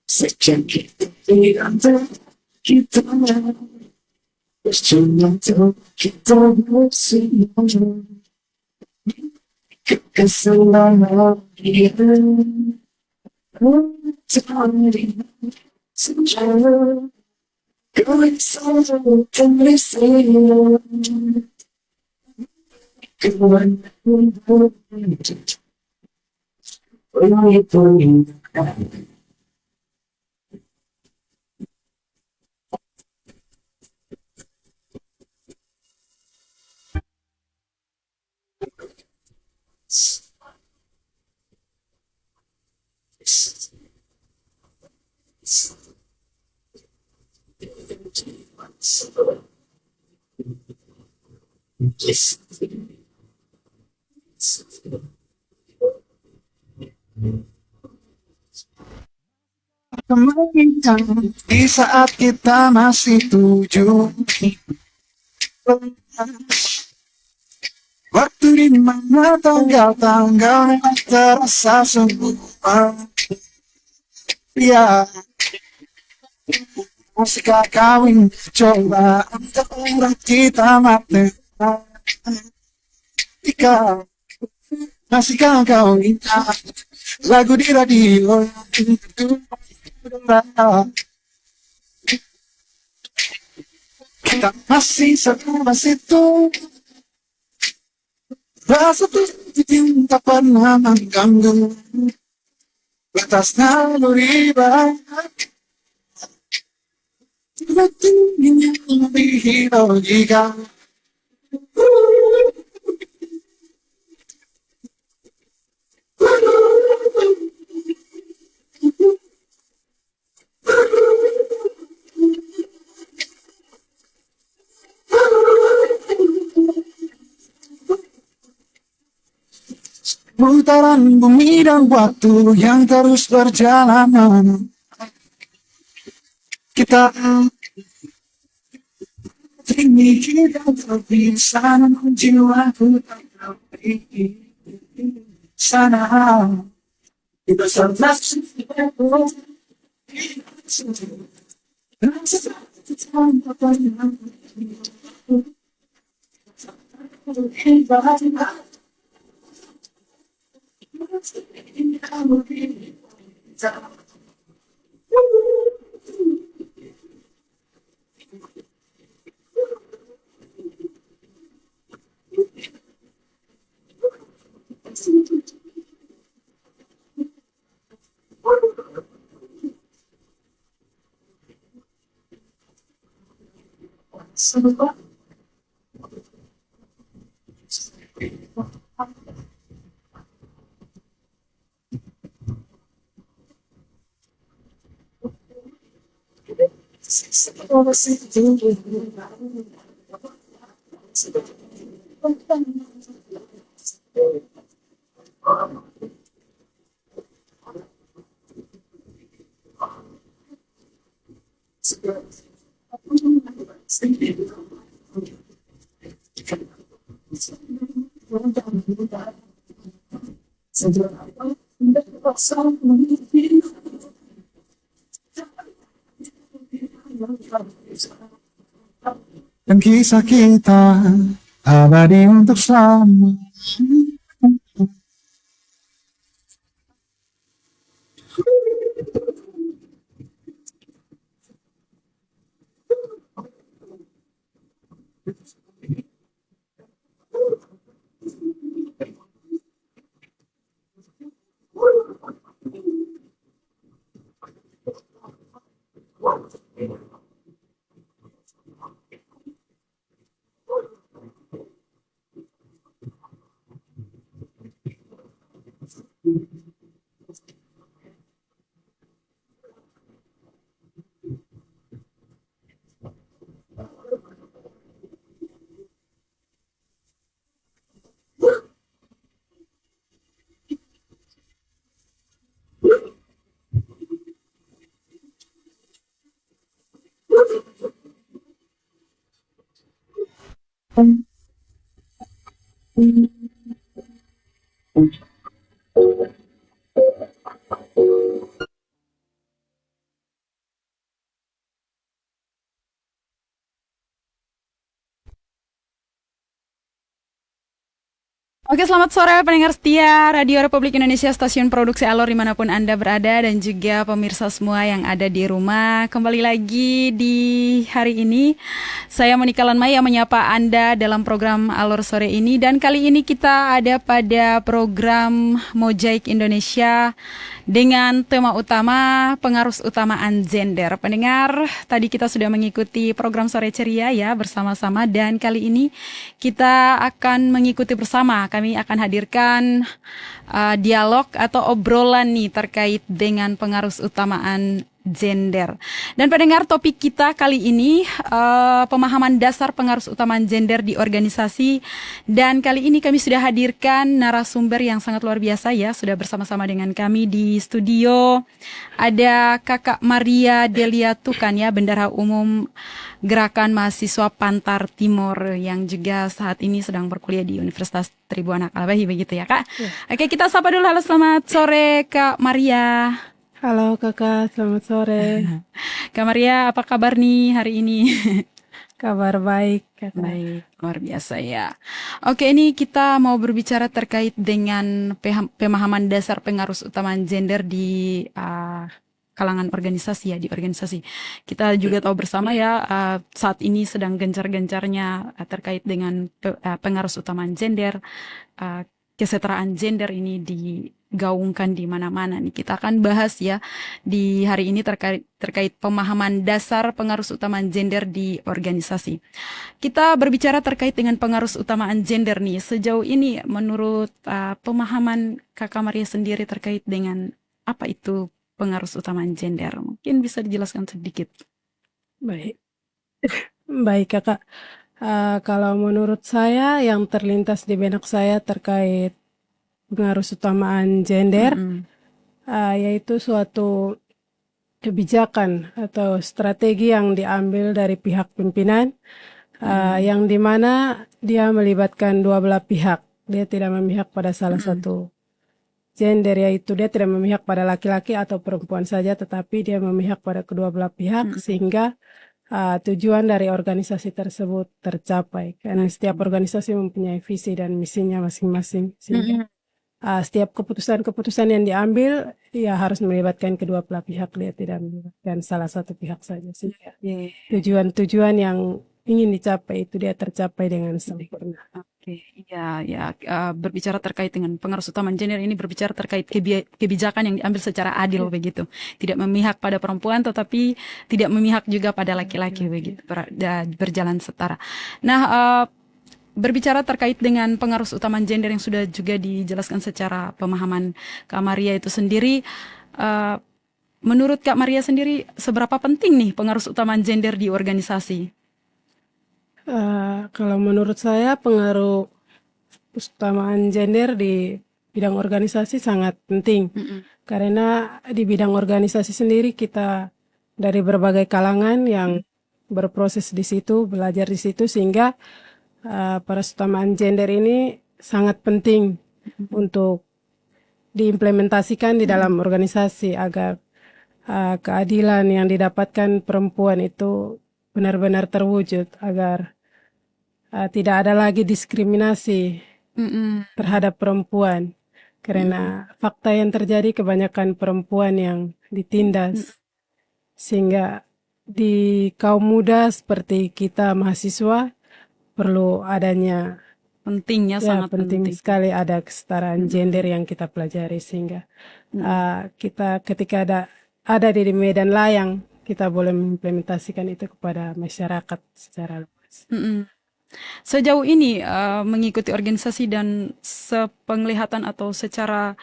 Sejak kita di antara kita cuma tahu kita bersama keselamatan dia mencari sejarah kerisauan kerisauan kewangan itu kemarin di saat kita masih 7 waktu di mana tanggal-tanggal terasa sungguh ya masihkah kau ingin coba untuk kita matematika masihkah kau ingat lagu di radio yang itu kita masih sama situ rasa tuh tak pernah mengganggu batas naluri baik tingginya lebih logika putaran bumi dan waktu yang terus berjalan kita ini kita terpisah jiwaku tak sana kita serta dan kisah kita abadi untuk selama. Oke, selamat sore pendengar setia Radio Republik Indonesia, stasiun produksi Alor dimanapun Anda berada, dan juga pemirsa semua yang ada di rumah. Kembali lagi di hari ini, saya Monika Lanmai yang menyapa Anda dalam program Alor sore ini. Dan kali ini kita ada pada program Mozaik Indonesia dengan tema utama pengaruh utamaan gender. Pendengar, tadi kita sudah mengikuti program Sore Ceria ya bersama-sama, dan kali ini kita akan mengikuti bersama. Kami akan hadirkan dialog atau obrolan nih terkait dengan pengaruh utamaan gender. Dan pendengar, topik kita kali ini pemahaman dasar pengaruh utamaan gender di organisasi. Dan kali ini kami sudah hadirkan narasumber yang sangat luar biasa ya, sudah bersama-sama dengan kami di studio. Ada Kakak Maria Delia Tukan ya, Bendahara Umum Gerakan Mahasiswa Pantar Timur, yang juga saat ini sedang berkuliah di Universitas Tribuana Kalabahi, begitu ya Kak? Ya. Oke, kita sapa dulu. Halo, selamat sore Kak Maria. Halo kakak, selamat sore. Kak Maria, apa kabar nih hari ini? Kabar baik kakak. Baik, luar biasa ya. Oke, ini kita mau berbicara terkait dengan pemahaman dasar pengaruh utamaan gender di kalangan organisasi ya, di organisasi. Kita juga tahu bersama ya, saat ini sedang gencar-gencarnya terkait dengan pengaruh utamaan gender, kesetaraan gender ini digaungkan di mana-mana nih. Kita akan bahas ya di hari ini terkait pemahaman dasar pengaruh utamaan gender di organisasi. Kita berbicara terkait dengan pengaruh utamaan gender nih. Sejauh ini menurut pemahaman Kakak Maria sendiri terkait dengan apa itu pengaruh utamaan gender, mungkin bisa dijelaskan sedikit. Baik. Baik kakak. Kalau menurut saya yang terlintas di benak saya terkait pengaruh utamaan gender, yaitu suatu kebijakan atau strategi yang diambil dari pihak pimpinan, yang dimana dia melibatkan dua belah pihak. Dia tidak memihak pada salah satu gender, yaitu dia tidak memihak pada laki-laki atau perempuan saja, tetapi dia memihak pada kedua belah pihak, sehingga tujuan dari organisasi tersebut tercapai. Karena setiap organisasi mempunyai visi dan misinya masing-masing, sehingga setiap keputusan-keputusan yang diambil ya harus melibatkan kedua belah pihak, dia tidak melibatkan salah satu pihak saja, sehingga tujuan-tujuan yang ingin dicapai itu dia tercapai dengan sempurna. Oke, ya, berbicara terkait dengan pengaruh utamaan gender ini, berbicara terkait kebijakan yang diambil secara adil begitu, tidak memihak pada perempuan tetapi tidak memihak juga pada laki-laki begitu, berjalan setara. Nah, berbicara terkait dengan pengaruh utamaan gender yang sudah juga dijelaskan secara pemahaman Kak Maria itu sendiri, menurut Kak Maria sendiri seberapa penting nih pengaruh utamaan gender di organisasi? Kalau menurut saya pengaruh utamaan gender di bidang organisasi sangat penting, karena di bidang organisasi sendiri kita dari berbagai kalangan yang berproses di situ, belajar di situ, sehingga persamaan gender ini sangat penting untuk diimplementasikan di dalam organisasi agar keadilan yang didapatkan perempuan itu benar-benar terwujud, agar tidak ada lagi diskriminasi terhadap perempuan, karena fakta yang terjadi kebanyakan perempuan yang ditindas, sehingga di kaum muda seperti kita mahasiswa perlu adanya, pentingnya ya, sangat penting sekali ada kesetaraan gender yang kita pelajari, sehingga kita ketika ada di medan layang kita boleh mengimplementasikan itu kepada masyarakat secara luas. Sejauh ini mengikuti organisasi dan sepenglihatan atau secara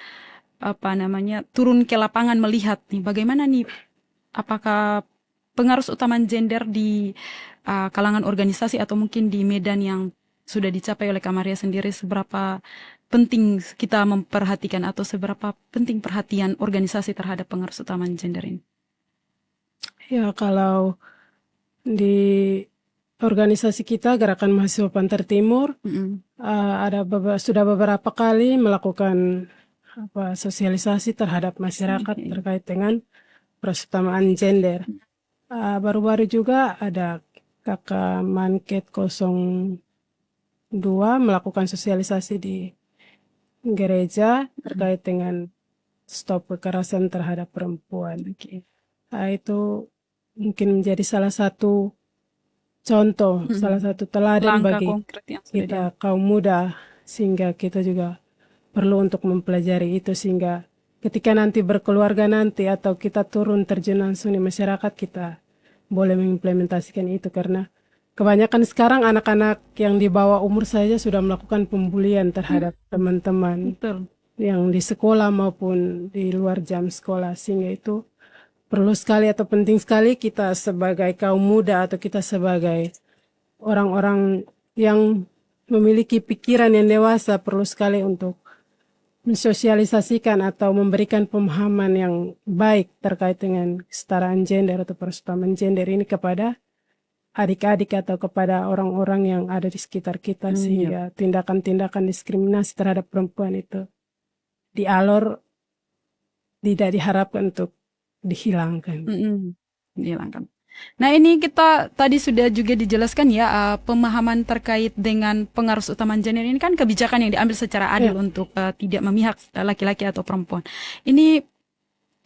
turun ke lapangan melihat nih bagaimana nih, apakah pengaruh utamaan gender di kalangan organisasi atau mungkin di medan yang sudah dicapai oleh Kak Maria sendiri, seberapa penting kita memperhatikan atau seberapa penting perhatian organisasi terhadap pengaruh utamaan gender ini? Ya, kalau di organisasi kita Gerakan Mahasiswa Pantar Timur sudah beberapa kali melakukan sosialisasi terhadap masyarakat terkait dengan persamaan gender. Baru-baru juga ada Kakak Manket 02 melakukan sosialisasi di gereja terkait dengan stop kekerasan terhadap perempuan. Itu mungkin menjadi salah satu contoh, salah satu teladan Langkah bagi konkret yang sudah kita kaum muda, sehingga kita juga perlu untuk mempelajari itu, sehingga ketika nanti berkeluarga nanti atau kita turun terjun langsung di masyarakat, kita boleh mengimplementasikan itu. Karena kebanyakan sekarang anak-anak yang di bawah umur saja sudah melakukan pembulian terhadap teman-teman Betul. yang di sekolah maupun di luar jam sekolah, sehingga itu perlu sekali atau penting sekali kita sebagai kaum muda atau kita sebagai orang-orang yang memiliki pikiran yang dewasa perlu sekali untuk mensosialisasikan atau memberikan pemahaman yang baik terkait dengan kesetaraan gender atau persamaan gender ini kepada adik-adik atau kepada orang-orang yang ada di sekitar kita, sehingga tindakan-tindakan diskriminasi terhadap perempuan itu di Alor tidak diharapkan untuk dihilangkan. Dihilangkan. Nah, ini kita tadi sudah juga dijelaskan ya, pemahaman terkait dengan pengaruh utama gender ini kan kebijakan yang diambil secara adil untuk tidak memihak laki-laki atau perempuan. Ini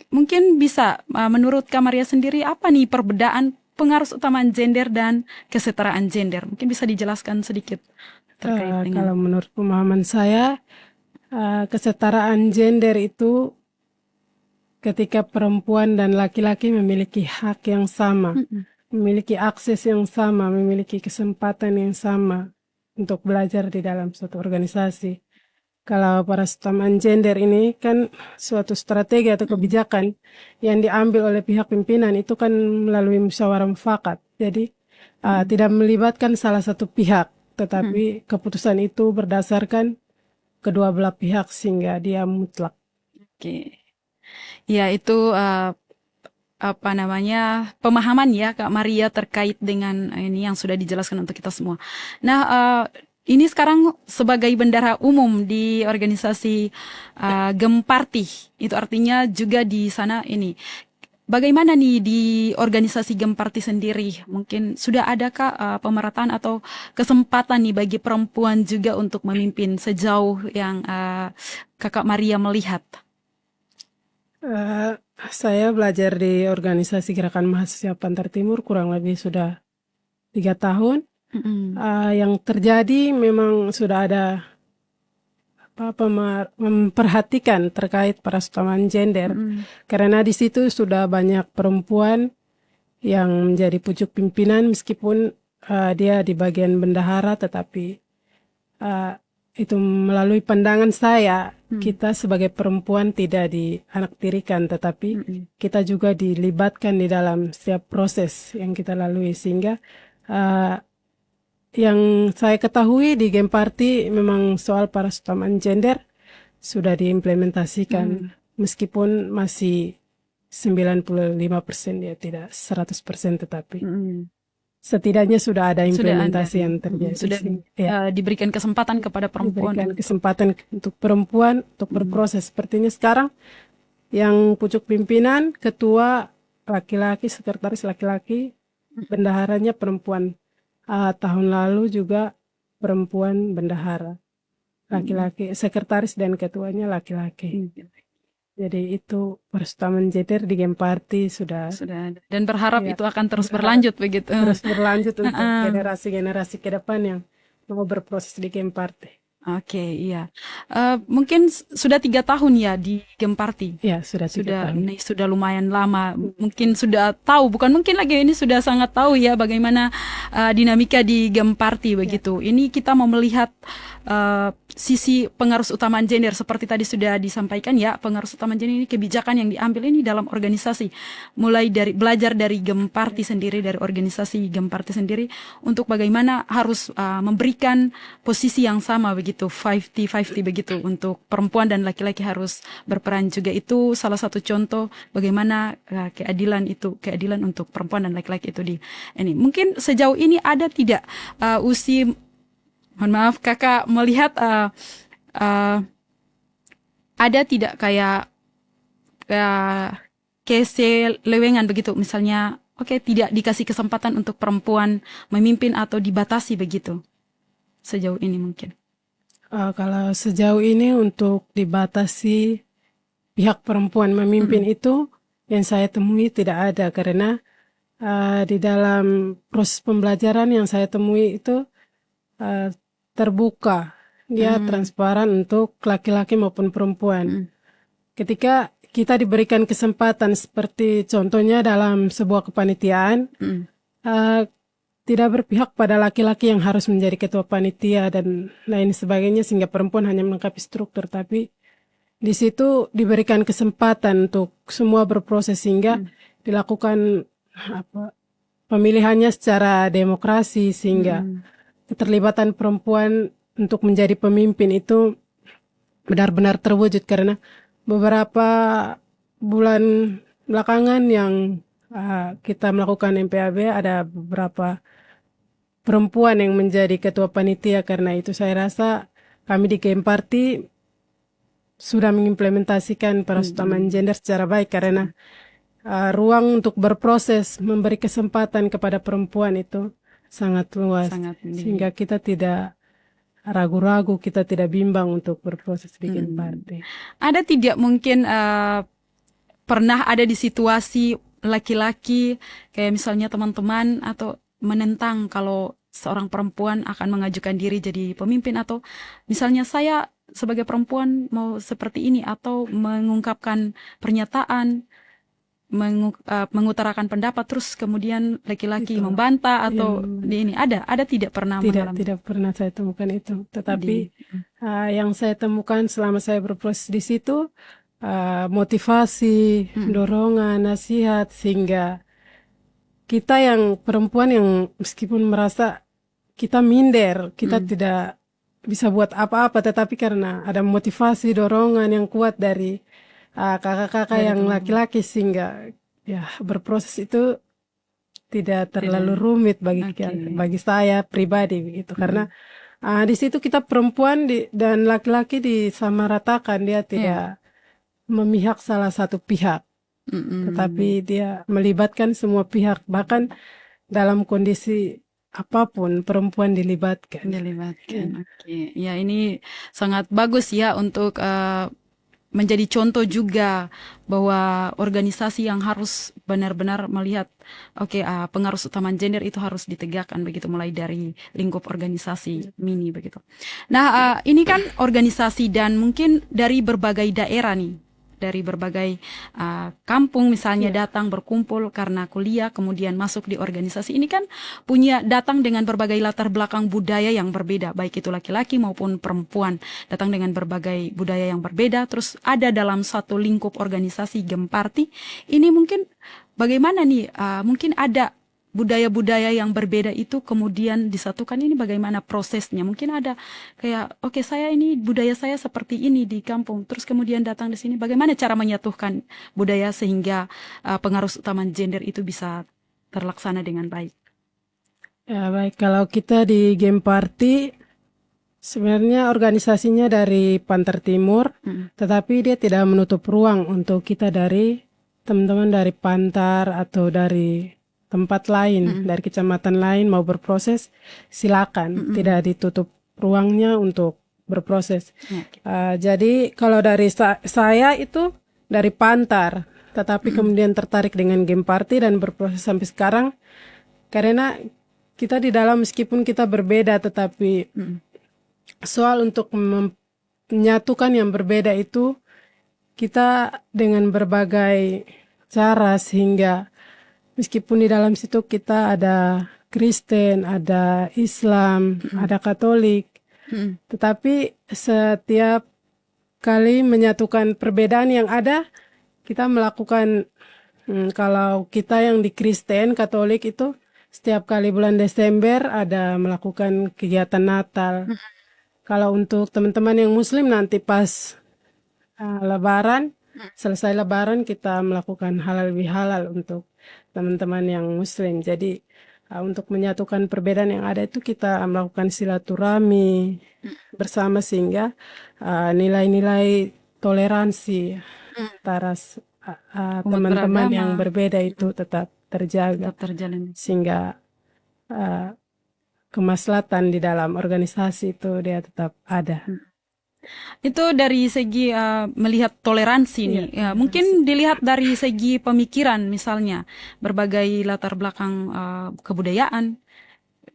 mungkin bisa menurut Kak Maria sendiri apa nih perbedaan pengaruh utama gender dan kesetaraan gender? Mungkin bisa dijelaskan sedikit terkait dengan. Kalau menurut pemahaman saya, kesetaraan gender itu ketika perempuan dan laki-laki memiliki hak yang sama, memiliki akses yang sama, memiliki kesempatan yang sama untuk belajar di dalam suatu organisasi. Kalau persamaan gender ini kan suatu strategi atau kebijakan yang diambil oleh pihak pimpinan itu kan melalui musyawarah mufakat. Jadi tidak melibatkan salah satu pihak, tetapi keputusan itu berdasarkan kedua belah pihak sehingga dia mutlak. Oke. Ya, itu pemahaman ya Kak Maria terkait dengan ini yang sudah dijelaskan untuk kita semua. Nah, ini sekarang sebagai bendahara umum di organisasi Gemparti, itu artinya juga di sana ini. Bagaimana nih di organisasi Gemparti sendiri? Mungkin sudah adakah pemerataan atau kesempatan nih bagi perempuan juga untuk memimpin sejauh yang Kakak Maria melihat? Saya belajar di organisasi Gerakan Mahasiswa Pantar Timur kurang lebih sudah 3 tahun. Yang terjadi memang sudah ada memperhatikan terkait persamaan gender, karena di situ sudah banyak perempuan yang menjadi pucuk pimpinan meskipun dia di bagian bendahara, tetapi itu melalui pandangan saya, kita sebagai perempuan tidak dianaktirikan, tetapi kita juga dilibatkan di dalam setiap proses yang kita lalui, sehingga yang saya ketahui di Gemparti memang soal persamaan gender sudah diimplementasikan, meskipun masih 95% ya, tidak 100%, tetapi setidaknya sudah ada implementasi yang terjadi. Sudah ya. Diberikan kesempatan kepada perempuan. Diberikan kesempatan untuk perempuan untuk berproses. Sepertinya sekarang yang pucuk pimpinan, ketua laki-laki, sekretaris laki-laki, bendaharanya perempuan. Tahun lalu juga perempuan bendahara, laki-laki, sekretaris dan ketuanya laki-laki. Jadi itu persamaan gender di Gemparti sudah ada. Dan berharap itu akan terus berlanjut begitu. Terus berlanjut untuk generasi-generasi ke depan yang mau berproses di Gemparti. Oke, iya. Mungkin sudah 3 tahun ya di Gemparti. Ya, sudah 3 tahun. Ini sudah lumayan lama. Mungkin sudah tahu, bukan mungkin lagi, ini sudah sangat tahu ya bagaimana dinamika di Gemparti begitu. Ini kita mau melihat sisi pengaruh utamaan gender seperti tadi sudah disampaikan ya, pengaruh utamaan gender ini kebijakan yang diambil ini dalam organisasi, mulai dari belajar dari Gemparti sendiri, dari organisasi Gemparti sendiri untuk bagaimana harus memberikan posisi yang sama begitu, 50-50 begitu, untuk perempuan dan laki-laki harus berperan juga. Itu salah satu contoh bagaimana keadilan untuk perempuan dan laki-laki itu di ini. Mungkin sejauh ini ada tidak Usi, mohon maaf kakak, melihat ada tidak kayak keselewengan begitu, misalnya tidak dikasih kesempatan untuk perempuan memimpin atau dibatasi begitu sejauh ini mungkin? Kalau sejauh ini untuk dibatasi pihak perempuan memimpin itu yang saya temui tidak ada, karena di dalam proses pembelajaran yang saya temui itu terbuka, dia transparan untuk laki-laki maupun perempuan. Ketika kita diberikan kesempatan seperti contohnya dalam sebuah kepanitiaan, tidak berpihak pada laki-laki yang harus menjadi ketua panitia dan lain sebagainya sehingga perempuan hanya melengkapi struktur, tapi di situ diberikan kesempatan untuk semua berproses sehingga dilakukan pemilihannya secara demokrasi sehingga keterlibatan perempuan untuk menjadi pemimpin itu benar-benar terwujud. Karena beberapa bulan belakangan yang kita melakukan MPAB, ada beberapa perempuan yang menjadi ketua panitia. Karena itu saya rasa kami di Gemparti sudah mengimplementasikan peran gender secara baik, karena ruang untuk berproses, memberi kesempatan kepada perempuan itu sangat luas, sehingga kita tidak ragu-ragu, kita tidak bimbang untuk berproses di Gemparti. Ada tidak mungkin pernah ada di situasi laki-laki kayak misalnya teman-teman atau menentang kalau seorang perempuan akan mengajukan diri jadi pemimpin, atau misalnya saya sebagai perempuan mau seperti ini, atau mengungkapkan pernyataan, mengutarakan pendapat, terus kemudian laki-laki membantah atau di ini ada tidak pernah mengalami? Tidak pernah saya temukan itu. Tetapi yang saya temukan selama saya berproses di situ motivasi, dorongan, nasihat, sehingga kita yang perempuan yang meskipun merasa kita minder, kita tidak bisa buat apa-apa, tetapi karena ada motivasi, dorongan yang kuat dari kakak-kakak yang laki-laki, sehingga ya berproses itu tidak terlalu rumit bagi saya pribadi begitu. Karena di situ kita perempuan dan laki-laki disamaratakan, dia tidak memihak salah satu pihak, tetapi dia melibatkan semua pihak, bahkan dalam kondisi apapun perempuan dilibatkan. Ya, ini sangat bagus ya untuk menjadi contoh juga bahwa organisasi yang harus benar-benar melihat pengaruh utama gender itu harus ditegakkan begitu, mulai dari lingkup organisasi mini begitu. Nah, ini kan organisasi dan mungkin dari berbagai daerah nih, dari berbagai kampung misalnya datang berkumpul karena kuliah, kemudian masuk di organisasi ini kan punya datang dengan berbagai latar belakang budaya yang berbeda, baik itu laki-laki maupun perempuan, datang dengan berbagai budaya yang berbeda, terus ada dalam satu lingkup organisasi Gemparti. Ini mungkin bagaimana nih, mungkin ada budaya-budaya yang berbeda itu kemudian disatukan, ini bagaimana prosesnya? Mungkin ada kayak saya ini budaya saya seperti ini di kampung, terus kemudian datang di sini, bagaimana cara menyatukan budaya sehingga pengaruh utama gender itu bisa terlaksana dengan baik? Ya baik, kalau kita di Gemparti sebenarnya organisasinya dari Pantar Timur, tetapi dia tidak menutup ruang untuk kita dari teman-teman dari Pantar atau dari tempat lain, dari kecamatan lain mau berproses, silakan. Tidak ditutup ruangnya untuk berproses. Jadi kalau dari saya itu dari Pantar, tetapi kemudian tertarik dengan Gemparti dan berproses sampai sekarang, karena kita di dalam meskipun kita berbeda, tetapi soal untuk menyatukan yang berbeda itu kita dengan berbagai cara, sehingga meskipun di dalam situ kita ada Kristen, ada Islam, ada Katolik, Mm. Tetapi setiap kali menyatukan perbedaan yang ada, kita melakukan, kalau kita yang di Kristen Katolik itu setiap kali bulan Desember ada melakukan kegiatan Natal. Kalau untuk teman-teman yang Muslim nanti pas Lebaran, selesai Lebaran kita melakukan halal bihalal untuk teman-teman yang Muslim. Jadi untuk menyatukan perbedaan yang ada itu kita melakukan silaturahmi bersama sehingga nilai-nilai toleransi antara Umat teman-teman yang beragama berbeda itu tetap terjaga tetap terjalin. sehingga uh, kemaslahatan di dalam organisasi itu dia tetap ada. Itu dari segi melihat toleransi nih. Ya, mungkin dilihat dari segi pemikiran misalnya berbagai latar belakang kebudayaan,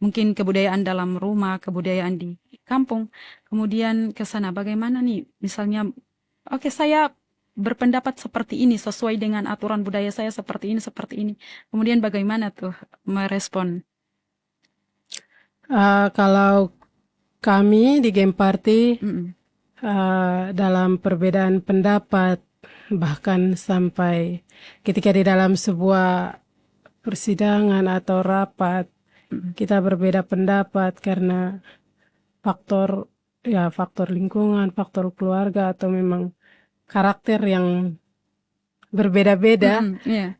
mungkin kebudayaan dalam rumah, kebudayaan di kampung. Kemudian ke sana bagaimana nih? Misalnya, oke saya berpendapat seperti ini sesuai dengan aturan budaya saya seperti ini seperti ini. Kemudian bagaimana tuh merespon? Kalau kami di Game Party Mm-mm. dalam perbedaan pendapat, bahkan sampai ketika di dalam sebuah persidangan atau rapat kita berbeda pendapat karena faktor lingkungan, faktor keluarga atau memang karakter yang berbeda-beda. Iya.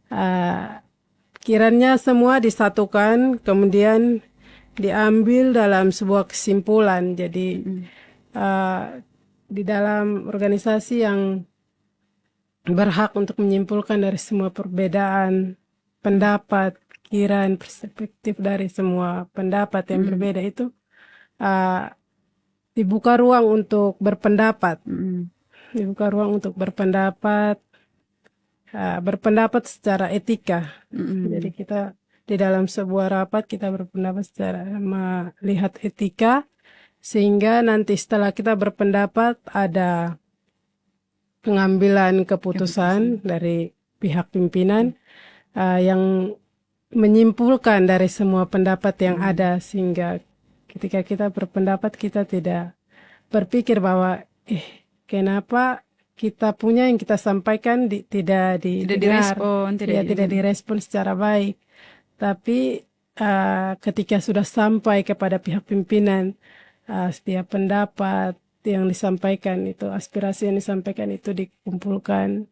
Kiranya semua disatukan kemudian diambil dalam sebuah kesimpulan. Jadi di dalam organisasi yang berhak untuk menyimpulkan dari semua perbedaan pendapat, pikiran, perspektif dari semua pendapat yang berbeda itu dibuka ruang untuk berpendapat. Dibuka ruang untuk berpendapat, berpendapat secara etika. Jadi kita di dalam sebuah rapat kita berpendapat secara melihat etika, sehingga nanti setelah kita berpendapat ada pengambilan keputusan dari pihak pimpinan yang menyimpulkan dari semua pendapat yang ada, sehingga ketika kita berpendapat kita tidak berpikir bahwa kenapa kita punya yang kita sampaikan tidak didengar, tidak direspon secara baik. Tapi ketika sudah sampai kepada pihak pimpinan, setiap pendapat yang disampaikan itu, aspirasi yang disampaikan itu dikumpulkan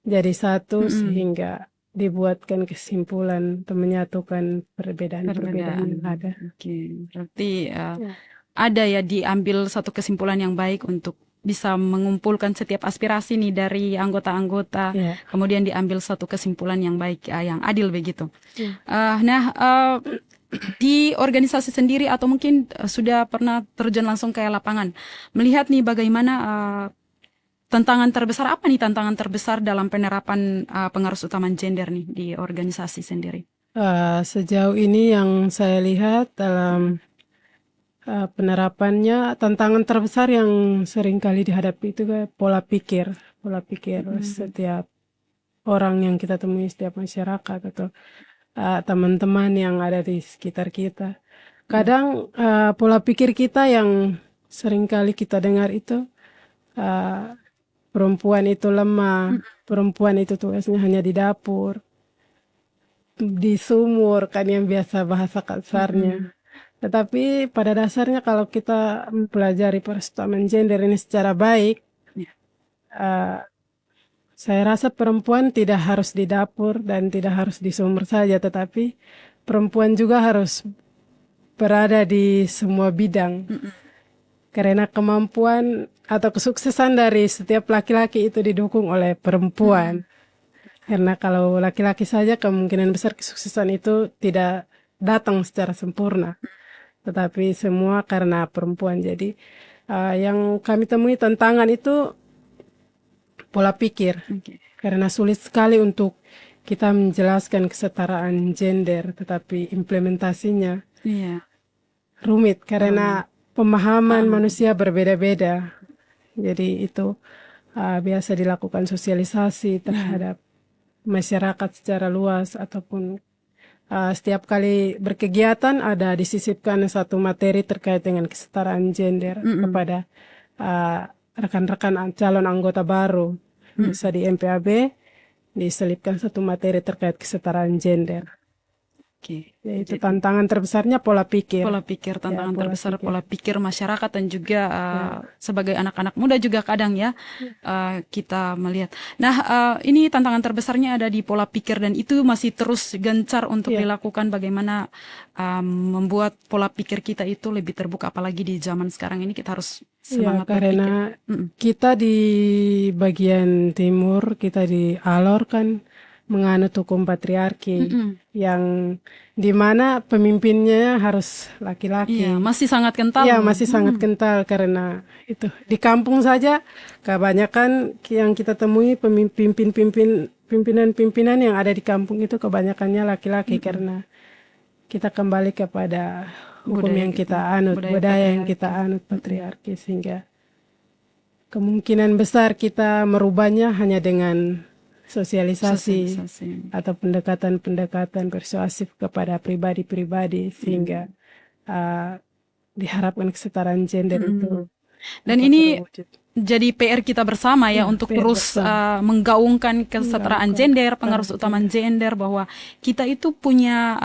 jadi satu sehingga dibuatkan kesimpulan untuk menyatukan perbedaan-perbedaan yang ada. Oke, berarti ada ya diambil satu kesimpulan yang baik untuk bisa mengumpulkan setiap aspirasi nih dari anggota-anggota, kemudian diambil satu kesimpulan yang baik, yang adil begitu. Di organisasi sendiri atau mungkin sudah pernah terjun langsung ke lapangan, melihat nih bagaimana tantangan terbesar apa nih tantangan terbesar dalam penerapan pengaruh utama gender nih di organisasi sendiri? Sejauh ini yang saya lihat dalam penerapannya, tantangan terbesar yang sering kali dihadapi itu pola pikir setiap orang yang kita temui, setiap masyarakat atau teman-teman yang ada di sekitar kita. Kadang pola pikir kita yang sering kali kita dengar itu perempuan itu lemah, perempuan itu tugasnya hanya di dapur, di sumur, kan yang biasa bahasa kasarnya. Tetapi pada dasarnya kalau kita mempelajari perusahaan gender ini secara baik, saya rasa perempuan tidak harus di dapur dan tidak harus di sumur saja, tetapi perempuan juga harus berada di semua bidang. Karena kemampuan atau kesuksesan dari setiap laki-laki itu didukung oleh perempuan. Karena kalau laki-laki saja kemungkinan besar kesuksesan itu tidak datang secara sempurna. Tetapi semua karena perempuan. Jadi yang kami temui tantangan itu pola pikir. Karena sulit sekali untuk kita menjelaskan kesetaraan gender, tetapi implementasinya rumit karena pemahaman manusia berbeda-beda. Jadi itu biasa dilakukan sosialisasi terhadap masyarakat secara luas ataupun setiap kali berkegiatan ada disisipkan satu materi terkait dengan kesetaraan gender kepada rekan-rekan calon anggota baru. Bisa di MPAB diselipkan satu materi terkait kesetaraan gender. Oke. Yaitu tantangan terbesarnya pola pikir. Pola pikir, tantangan pola terbesar pikir. pola pikir masyarakat dan juga sebagai anak-anak muda juga kadang ya kita melihat. Nah, ini tantangan terbesarnya ada di pola pikir dan itu masih terus gencar untuk dilakukan bagaimana membuat pola pikir kita itu lebih terbuka, apalagi di zaman sekarang ini kita harus semangat karena berpikir. kita di bagian timur, kita di Alor kan menganut hukum patriarki yang dimana pemimpinnya harus laki-laki. Iya, masih sangat kental. Iya, masih sangat kental karena itu di kampung saja kebanyakan yang kita temui pimpinan-pimpinan yang ada di kampung itu kebanyakannya laki-laki karena kita kembali kepada hukum yang kita anut, budaya yang kita anut patriarki, sehingga kemungkinan besar kita merubahnya hanya dengan sosialisasi atau pendekatan-pendekatan persuasif kepada pribadi-pribadi sehingga diharapkan kesetaraan gender itu. Dan ini jadi PR kita bersama ya untuk terus menggaungkan kesetaraan gender, pengaruh utama gender, bahwa kita itu punya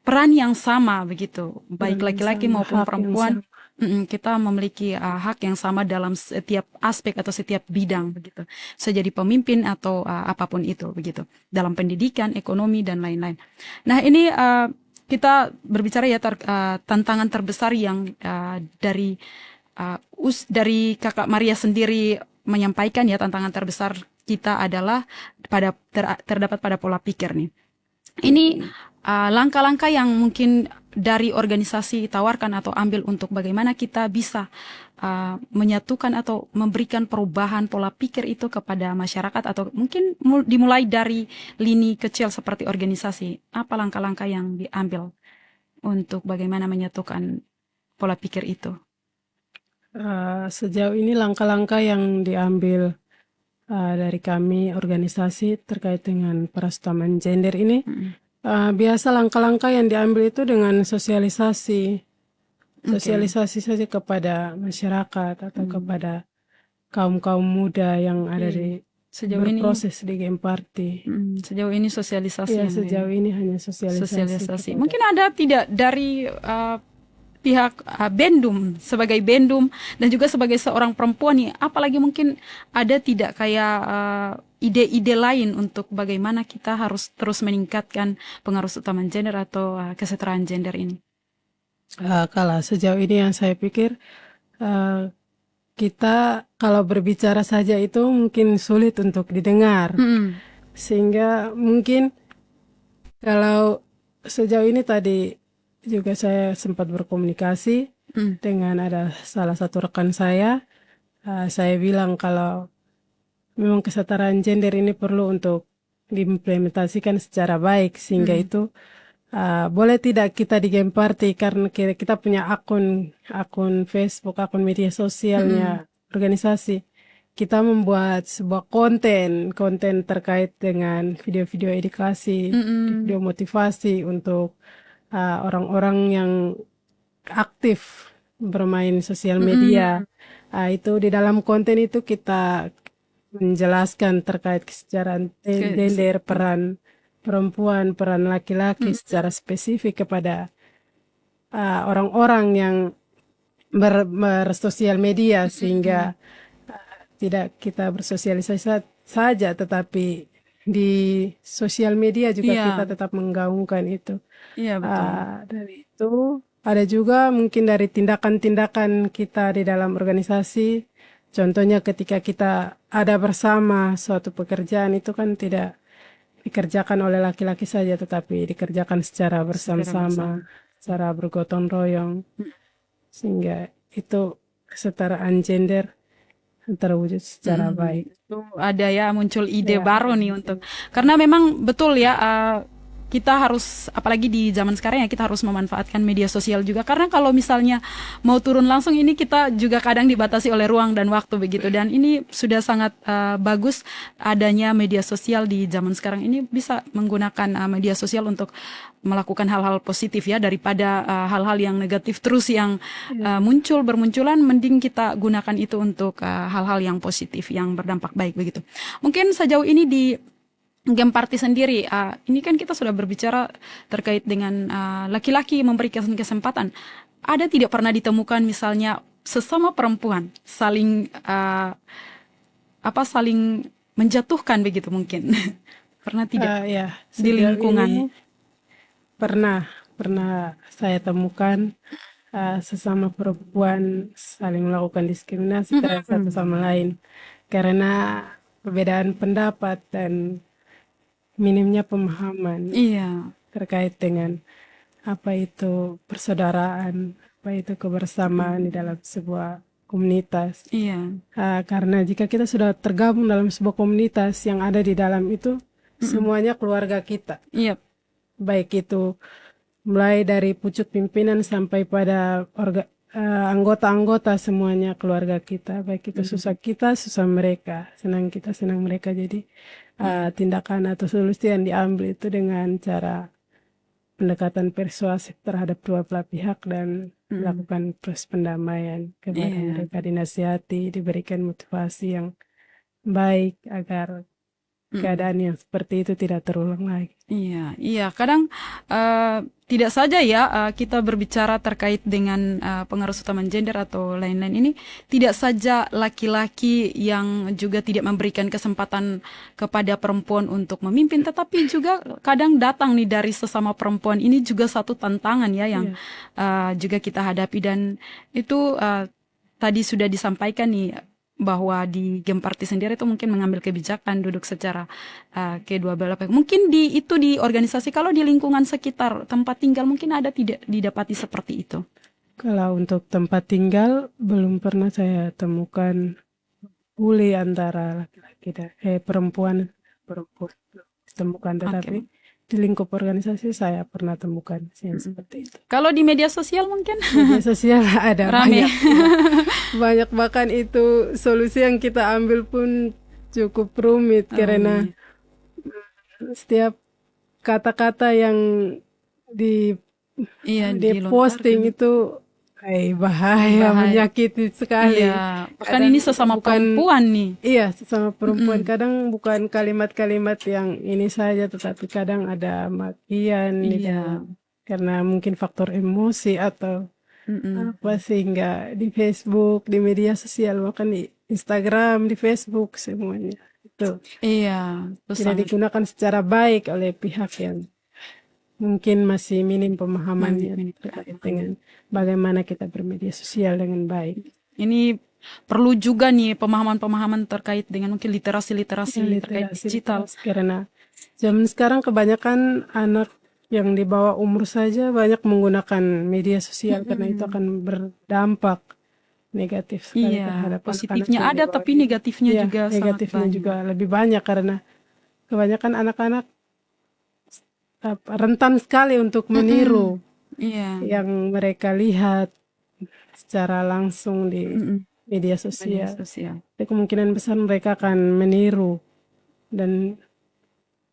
peran yang sama begitu, baik laki-laki maupun perempuan. Kita memiliki hak yang sama dalam setiap aspek atau setiap bidang begitu. Bisa jadi pemimpin atau apapun itu begitu. Dalam pendidikan, ekonomi dan lain-lain. Nah, ini kita berbicara ya tantangan terbesar yang dari Kakak Maria sendiri menyampaikan ya, tantangan terbesar kita adalah terdapat pada pola pikir nih. Ini langkah-langkah yang mungkin dari organisasi tawarkan atau ambil untuk bagaimana kita bisa menyatukan atau memberikan perubahan pola pikir itu kepada masyarakat, atau mungkin dimulai dari lini kecil seperti organisasi. Apa langkah-langkah yang diambil untuk bagaimana menyatukan pola pikir itu? Sejauh ini langkah-langkah yang diambil dari kami organisasi terkait dengan perestuan gender ini, biasa langkah-langkah yang diambil itu dengan sosialisasi saja kepada masyarakat atau kepada kaum muda yang ada di berproses di Gemparti. Sejauh ini sosialisasi. Ya, sejauh ini hanya sosialisasi. Mungkin ada tidak dari pihak Bendum, sebagai Bendum dan juga sebagai seorang perempuan nih, apalagi mungkin ada tidak kayak ide-ide lain untuk bagaimana kita harus terus meningkatkan pengaruh utama gender atau kesetaraan gender ini? Kalau sejauh ini yang saya pikir kita kalau berbicara saja itu mungkin sulit untuk didengar, sehingga mungkin kalau sejauh ini tadi juga saya sempat berkomunikasi dengan ada salah satu rekan saya. Saya bilang kalau memang kesetaraan gender ini perlu untuk diimplementasikan secara baik, sehingga itu boleh tidak kita di Gemparti, karena kita punya akun Facebook, akun media sosialnya organisasi. Kita membuat sebuah konten terkait dengan video-video edukasi, video motivasi untuk orang-orang yang aktif bermain sosial media. Itu di dalam konten itu kita menjelaskan terkait kesetaraan gender, peran perempuan, peran laki-laki secara spesifik kepada orang-orang yang bersosial media, sehingga tidak kita bersosialisasi saja, tetapi di sosial media juga kita tetap menggaungkan itu. Iya, betul. Dari itu ada juga mungkin dari tindakan-tindakan kita di dalam organisasi. Contohnya ketika kita ada bersama suatu pekerjaan, itu kan tidak dikerjakan oleh laki-laki saja, tetapi dikerjakan secara bersama-sama, secara bergotong royong, sehingga itu kesetaraan gender terwujud secara baik. Itu ada ya muncul ide baru nih untuk, karena memang betul ya, kita harus, apalagi di zaman sekarang ya, kita harus memanfaatkan media sosial juga, karena kalau misalnya mau turun langsung ini kita juga kadang dibatasi oleh ruang dan waktu begitu, dan ini sudah sangat bagus adanya media sosial di zaman sekarang ini, bisa menggunakan media sosial untuk melakukan hal-hal positif ya, daripada hal-hal yang negatif terus yang bermunculan, mending kita gunakan itu untuk hal-hal yang positif yang berdampak baik begitu. Mungkin sejauh ini di Game Party sendiri, ini kan kita sudah berbicara terkait dengan laki-laki memberikan kesempatan. Ada tidak pernah ditemukan misalnya sesama perempuan saling saling menjatuhkan begitu mungkin? Pernah tidak Ya, di sejauh lingkungan? ini pernah saya temukan sesama perempuan saling melakukan diskriminasi terhadap satu sama lain karena perbedaan pendapat dan minimnya pemahaman Iya, terkait dengan apa itu persaudaraan, apa itu kebersamaan di dalam sebuah komunitas. iya, Karena jika kita sudah tergabung dalam sebuah komunitas yang ada di dalam itu, semuanya keluarga kita. iya, Baik itu mulai dari pucuk pimpinan sampai pada anggota-anggota, semuanya keluarga kita. Baik itu susah kita, susah mereka, senang kita, senang mereka. Jadi tindakan atau solusi yang diambil itu dengan cara pendekatan persuasif terhadap dua belah pihak dan melakukan proses pendamaian kepada Iya. mereka, dinasihati, diberikan motivasi yang baik agar keadaan yang seperti itu tidak terulang lagi. Iya, iya. Kadang tidak saja ya kita berbicara terkait dengan pengaruh utama gender atau lain-lain ini, tidak saja laki-laki yang juga tidak memberikan kesempatan kepada perempuan untuk memimpin, tetapi juga kadang datang nih dari sesama perempuan. Ini juga satu tantangan ya yang juga kita hadapi, dan itu tadi sudah disampaikan nih bahwa di Game Party sendiri itu mungkin mengambil kebijakan duduk secara kedua belah pihak. Mungkin di organisasi, kalau di lingkungan sekitar tempat tinggal mungkin ada tidak didapati seperti itu. Kalau untuk tempat tinggal belum pernah saya temukan bully antara laki-laki dan perempuan ditemukan, tetapi di lingkup organisasi saya pernah temukan yang seperti itu. Kalau di media sosial mungkin Media sosial ada rame. banyak, bahkan itu solusi yang kita ambil pun cukup rumit karena setiap kata-kata yang di posting itu bahaya, menyakiti sekali. Iya, bahkan ini sesama perempuan nih. Iya, sesama perempuan. Kadang bukan kalimat-kalimat yang ini saja, tetapi kadang ada makian di dalam. Karena mungkin faktor emosi atau apa, sehingga di Facebook, di media sosial, bahkan di Instagram, di Facebook, semuanya itu tidak digunakan secara baik oleh pihak yang mungkin masih minim pemahamannya terkait dengan bagaimana kita bermedia sosial dengan baik. Ini perlu juga nih pemahaman-pemahaman terkait dengan mungkin literasi terkait digital. Karena zaman sekarang kebanyakan anak yang di bawah umur saja banyak menggunakan media sosial karena itu akan berdampak negatif sekali terhadap positifnya anak-anak ada, tapi negatifnya juga negatifnya sangat juga lebih banyak karena kebanyakan anak-anak rentan sekali untuk meniru yang mereka lihat secara langsung di media sosial. Jadi kemungkinan besar mereka akan meniru, dan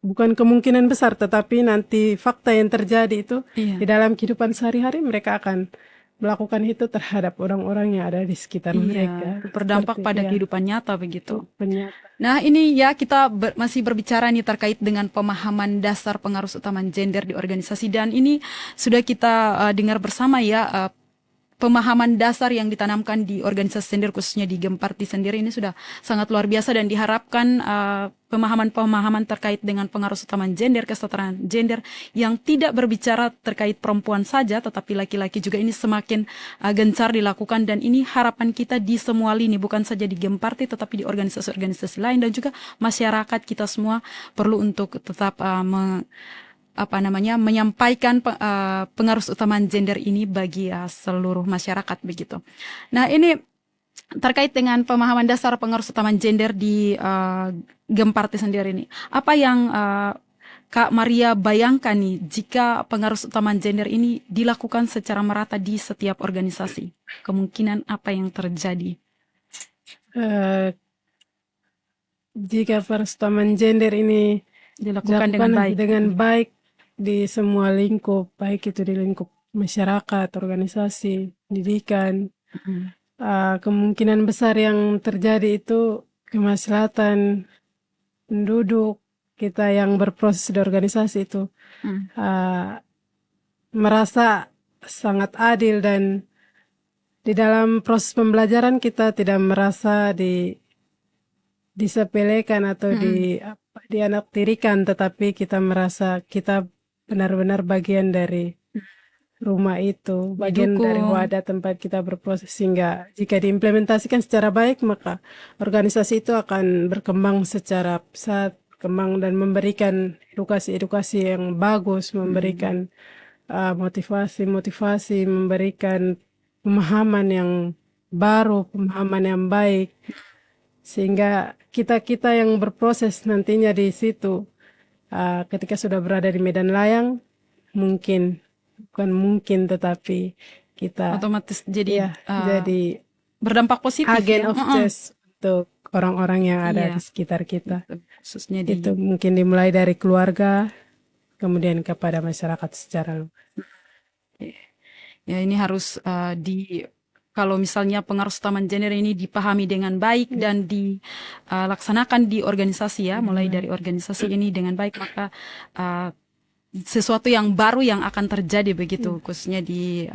bukan kemungkinan besar, tetapi nanti fakta yang terjadi itu di dalam kehidupan sehari-hari mereka akan melakukan itu terhadap orang-orang yang ada di sekitar mereka. Berdampak pada kehidupan nyata begitu. Nah ini ya kita masih berbicara nih terkait dengan pemahaman dasar pengaruh utama gender di organisasi, dan ini sudah kita dengar bersama ya. Pemahaman dasar yang ditanamkan di organisasi sendiri, khususnya di Game Party sendiri, ini sudah sangat luar biasa, dan diharapkan pemahaman-pemahaman terkait dengan pengaruh utama gender, kesetaraan gender yang tidak berbicara terkait perempuan saja, tetapi laki-laki juga, ini semakin gencar dilakukan, dan ini harapan kita di semua lini, bukan saja di Game Party tetapi di organisasi-organisasi lain, dan juga masyarakat kita semua perlu untuk tetap menyampaikan pengaruh utama gender ini bagi seluruh masyarakat begitu. Nah ini terkait dengan pemahaman dasar pengaruh utama gender di Game Party sendiri ini, apa yang Kak Maria bayangkan nih, jika pengarus utamaan gender ini dilakukan secara merata di setiap organisasi, kemungkinan apa yang terjadi? Eh, jika persamaan gender ini Dilakukan dengan dilakukan baik. dengan baik di semua lingkup, baik itu di lingkup masyarakat, organisasi, pendidikan, Mm, kemungkinan besar yang terjadi itu kemaslahatan penduduk kita yang berproses di organisasi itu mm, uh, merasa sangat adil, dan di dalam proses pembelajaran kita tidak merasa disepelekan atau mm, dianaktirikan, tetapi kita merasa kita benar-benar bagian dari rumah itu, bagian dari didukung. wadah tempat kita berproses, sehingga jika diimplementasikan secara baik maka organisasi itu akan berkembang secara pesat, berkembang dan memberikan edukasi-edukasi yang bagus, memberikan motivasi-motivasi, memberikan pemahaman yang baru, pemahaman yang baik, sehingga kita-kita yang berproses nantinya di situ, ketika sudah berada di medan layang, bukan mungkin, tetapi kita Otomatis jadi ya jadi berdampak positif agen ya. of change untuk orang-orang yang ada Iya, di sekitar kita. khususnya di Itu mungkin dimulai dari keluarga, kemudian kepada masyarakat secara luas. ya ini harus kalau misalnya pengarus utamaan gender ini dipahami dengan baik dan dilaksanakan di organisasi ya, mulai dari organisasi ini dengan baik, maka sesuatu yang baru yang akan terjadi begitu, khususnya di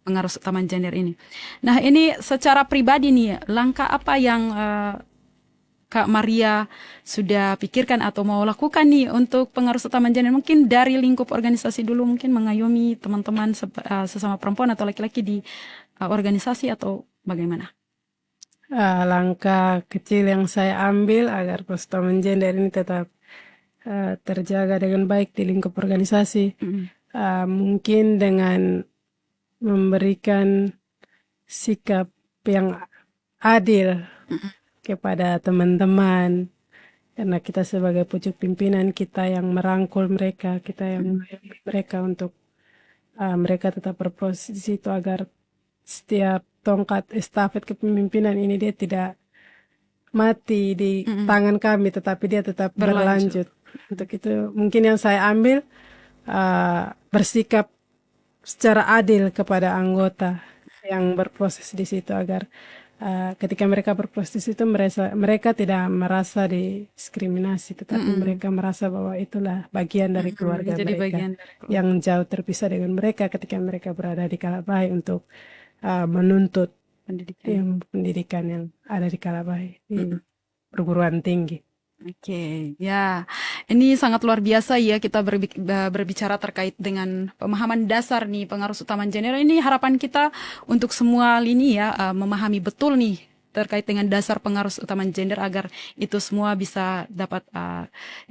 pengarus utamaan gender ini. Nah, ini secara pribadi nih, langkah apa yang Kak Maria sudah pikirkan atau mau lakukan nih untuk pengarus utamaan gender? Mungkin dari lingkup organisasi dulu, mungkin mengayomi teman-teman sesama perempuan atau laki-laki di organisasi, atau bagaimana? Langkah kecil yang saya ambil agar persamaan gender ini tetap terjaga dengan baik di lingkup organisasi, mungkin dengan memberikan sikap yang adil kepada teman-teman, karena kita sebagai pucuk pimpinan, kita yang merangkul mereka, kita yang mengayomi mereka untuk mereka tetap berproses di situ, agar setiap tongkat estafet kepemimpinan ini dia tidak mati di tangan kami, tetapi dia tetap berlanjut. Untuk itu mungkin yang saya ambil bersikap secara adil kepada anggota yang berproses di situ, agar ketika mereka berproses itu mereka tidak merasa diskriminasi, tetapi mereka merasa bahwa itulah bagian dari keluarga Jadi mereka bagian yang jauh terpisah dengan mereka ketika mereka berada di Kalabai untuk menuntut pendidikan yang ada di Kalabai di perguruan tinggi. Oke, ya, ini sangat luar biasa ya kita berbicara terkait dengan pemahaman dasar nih pengarus utamaan gender. Ini harapan kita untuk semua lini ya, memahami betul nih terkait dengan dasar pengarus utamaan gender, agar itu semua bisa dapat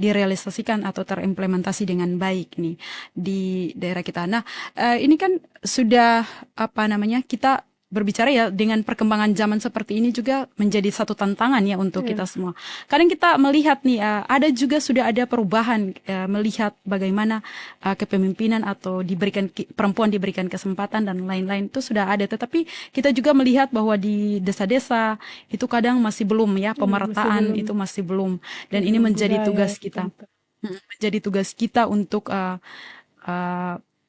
direalisasikan atau terimplementasi dengan baik nih di daerah kita. Nah, ini kan sudah kita berbicara ya, dengan perkembangan zaman seperti ini juga menjadi satu tantangan ya untuk kita semua. Kadang kita melihat nih, sudah ada perubahan, melihat bagaimana kepemimpinan atau perempuan diberikan kesempatan dan lain-lain itu sudah ada. Tetapi kita juga melihat bahwa di desa-desa itu kadang masih belum ya, pemerataan itu masih belum. Dan ini menjadi tugas kita. Menjadi tugas kita untuk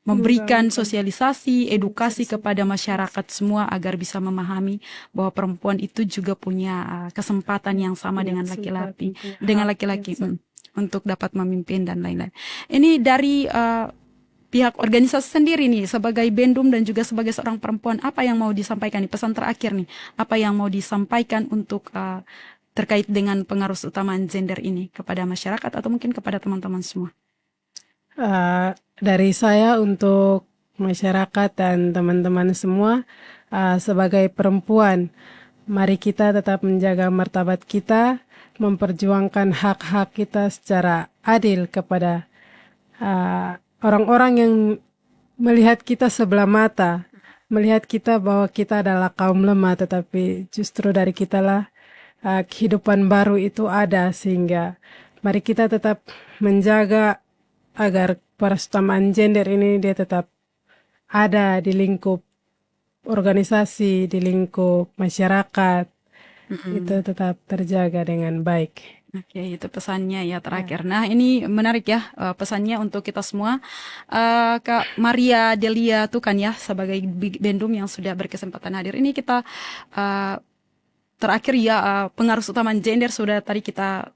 memberikan sosialisasi, edukasi kepada masyarakat semua agar bisa memahami bahwa perempuan itu juga punya kesempatan yang sama dengan laki-laki, untuk dapat memimpin dan lain-lain. Ini dari pihak organisasi sendiri nih, sebagai Bendum dan juga sebagai seorang perempuan, apa yang mau disampaikan nih, pesan terakhir nih, apa yang mau disampaikan untuk terkait dengan pengarus utamaan gender ini kepada masyarakat atau mungkin kepada teman-teman semua? Dari saya untuk masyarakat dan teman-teman semua, sebagai perempuan, mari kita tetap menjaga martabat kita, memperjuangkan hak-hak kita secara adil kepada orang-orang yang melihat kita sebelah mata, melihat kita bahwa kita adalah kaum lemah, tetapi justru dari kitalah kehidupan baru itu ada, sehingga mari kita tetap menjaga agar perusamaan gender ini dia tetap ada di lingkup organisasi, di lingkup masyarakat, itu tetap terjaga dengan baik. Oke, itu pesannya ya terakhir. Nah, ini menarik ya pesannya untuk kita semua. Kak Maria Delia tuh kan ya sebagai Bendum yang sudah berkesempatan hadir. Ini kita terakhir ya pengaruh utama gender sudah tadi kita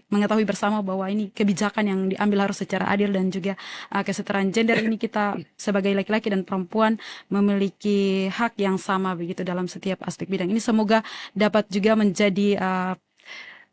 mengetahui bersama bahwa ini kebijakan yang diambil harus secara adil dan juga kesetaraan gender ini kita sebagai laki-laki dan perempuan memiliki hak yang sama begitu dalam setiap aspek bidang. Ini semoga dapat juga menjadi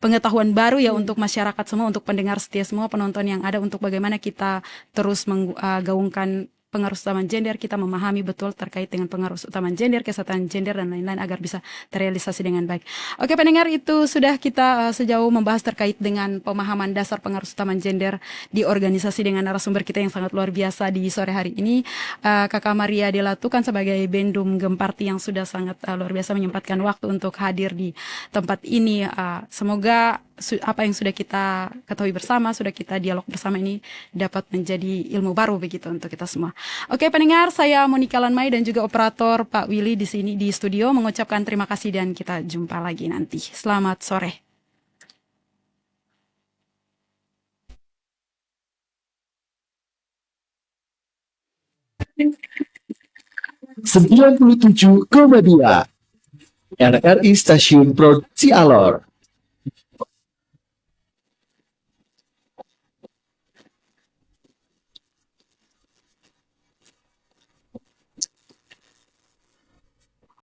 pengetahuan baru ya untuk masyarakat semua, untuk pendengar setia semua, penonton yang ada, untuk bagaimana kita terus menggaungkan pengaruh utama gender, kita memahami betul terkait dengan pengaruh utama gender, kesetaraan gender dan lain-lain agar bisa terrealisasi dengan baik. Oke pendengar, itu sudah kita sejauh membahas terkait dengan pemahaman dasar pengaruh utama gender di organisasi dengan narasumber kita yang sangat luar biasa di sore hari ini, Kakak Maria Delatu kan sebagai Bendum Gemparti yang sudah sangat luar biasa menyempatkan waktu untuk hadir di tempat ini. Semoga apa yang sudah kita ketahui bersama, sudah kita dialog bersama ini dapat menjadi ilmu baru begitu untuk kita semua. Oke pendengar, saya Monika Lanmai dan juga operator Pak Willy di sini di studio mengucapkan terima kasih dan kita jumpa lagi nanti. Selamat sore. Sembilan puluh tujuh koma dua RRI Stasiun Produksi Alor.